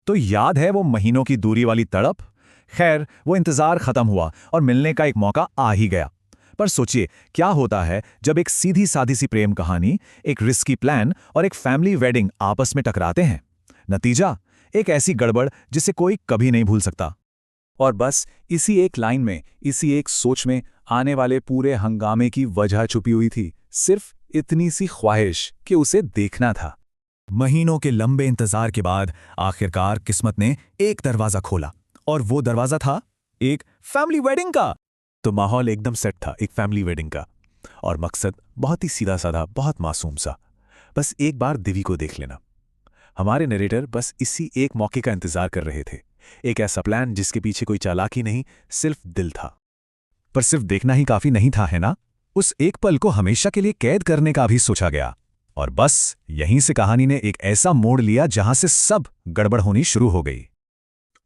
तो याद है वो महीनों की दूरी वाली तड़प? खैर, वो इंतजार खत्म हुआ और मिलने का एक मौका आ ही गया। पर सोचिए, क्या होता है जब एक सीधी सादी सी प्रेम कहानी, एक रिस्की प्लान और एक फैमिली वेडिंग आपस में टकराते हैं। नतीजा, एक ऐसी गड़बड़ जिसे कोई कभी नहीं भूल सकता। और बस इसी एक लाइन में, इसी एक सोच में आने वाले पूरे हंगामे की वजह छुपी हुई थी। सिर्फ इतनी सी ख्वाहिश कि उसे देखना था। महीनों के लंबे इंतजार के बाद आखिरकार किस्मत ने एक दरवाजा खोला, और वो दरवाजा था एक फैमिली वेडिंग का। तो माहौल एकदम सेट था एक फैमिली वेडिंग का, और मकसद बहुत ही सीधा साधा, बहुत मासूम सा। बस एक बार दिव्य को देख लेना। हमारे नरेटर बस इसी एक मौके का इंतजार कर रहे थे। एक ऐसा प्लान जिसके पीछे कोई चालाकी नहीं, सिर्फ दिल था। पर सिर्फ देखना ही काफी नहीं था, है ना? उस एक पल को हमेशा के लिए कैद करने का भी सोचा गया। और बस यहीं से कहानी ने एक ऐसा मोड़ लिया जहां से सब गड़बड़ होनी शुरू हो गई।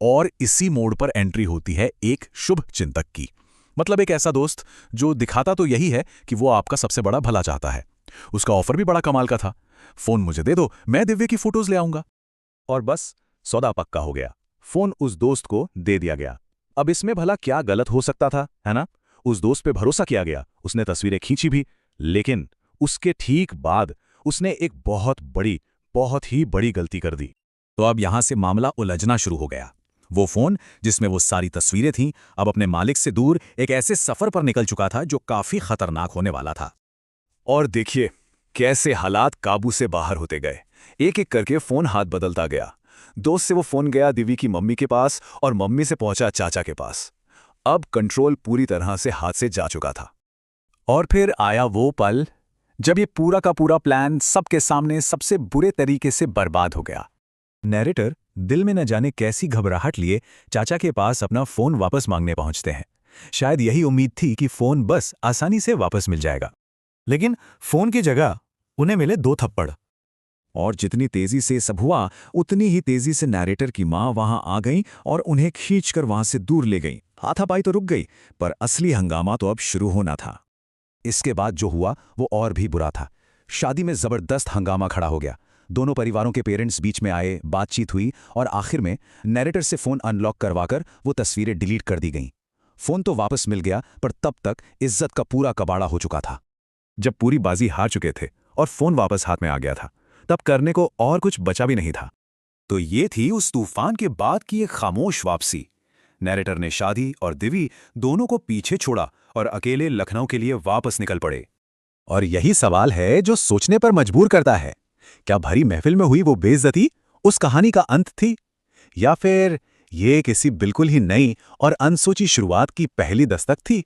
और इसी मोड़ पर एंट्री होती है एक शुभ चिंतक की। मतलब एक ऐसा दोस्त जो दिखाता तो यही है कि वो आपका सबसे बड़ा भला चाहता है। उसका ऑफर भी बड़ा कमाल का था। फोन मुझे दे दो, मैं दिव्य की फोटोज ले आऊंगा। और बस सौदा पक्का हो गया। फोन उस दोस्त को दे दिया गया। अब इसमें भला क्या गलत हो सकता था, है ना? उस दोस्त पे भरोसा किया गया, उसने तस्वीरें खींची भी। लेकिन उसके ठीक बाद उसने एक बहुत ही बड़ी गलती कर दी। तो अब यहां से मामला उलझना शुरू हो गया। वो फोन जिसमें वो सारी तस्वीरें थीं, अब अपने मालिक से दूर एक ऐसे सफर पर निकल चुका था जो काफी खतरनाक होने वाला था। और देखिए कैसे हालात काबू से बाहर होते गए। एक एक करके फोन हाथ बदलता गया। दोस्त से वो फोन गया दिव्य की मम्मी के पास, और मम्मी से पहुंचा चाचा के पास। अब कंट्रोल पूरी तरह से हाथ से जा चुका था। और फिर आया वो पल जब ये पूरा का पूरा प्लान सबके सामने सबसे बुरे तरीके से बर्बाद हो गया। नैरेटर दिल में न जाने कैसी घबराहट लिए चाचा के पास अपना फोन वापस मांगने पहुंचते हैं। शायद यही उम्मीद थी कि फोन बस आसानी से वापस मिल जाएगा। लेकिन फोन की जगह उन्हें मिले 2 थप्पड़। और जितनी तेजी से सब हुआ, उतनी ही तेजी से नैरेटर की मां वहां आ गई और उन्हें खींचकर वहां से दूर ले गई। हाथापाई तो रुक गई, पर असली हंगामा तो अब शुरू होना था। इसके बाद जो हुआ वो और भी बुरा था। शादी में जबरदस्त हंगामा खड़ा हो गया। दोनों परिवारों के पेरेंट्स बीच में आए, बातचीत हुई, और आखिर में नैरेटर से फोन अनलॉक करवाकर वो तस्वीरें डिलीट कर दी गईं। फोन तो वापस मिल गया, पर तब तक इज्जत का पूरा कबाड़ा हो चुका था। जब पूरी बाजी हार चुके थे और फोन वापस हाथ में आ गया था, तब करने को और कुछ बचा भी नहीं था। तो ये थी उस तूफान के बाद की एक खामोश वापसी। नैरेटर ने शादी और दिव्य दोनों को पीछे छोड़ा और अकेले लखनऊ के लिए वापस निकल पड़े। और यही सवाल है जो सोचने पर मजबूर करता है। क्या भरी महफिल में हुई वो बेइज्जती उस कहानी का अंत थी, या फिर ये किसी बिल्कुल ही नई और अनसोची शुरुआत की पहली दस्तक थी?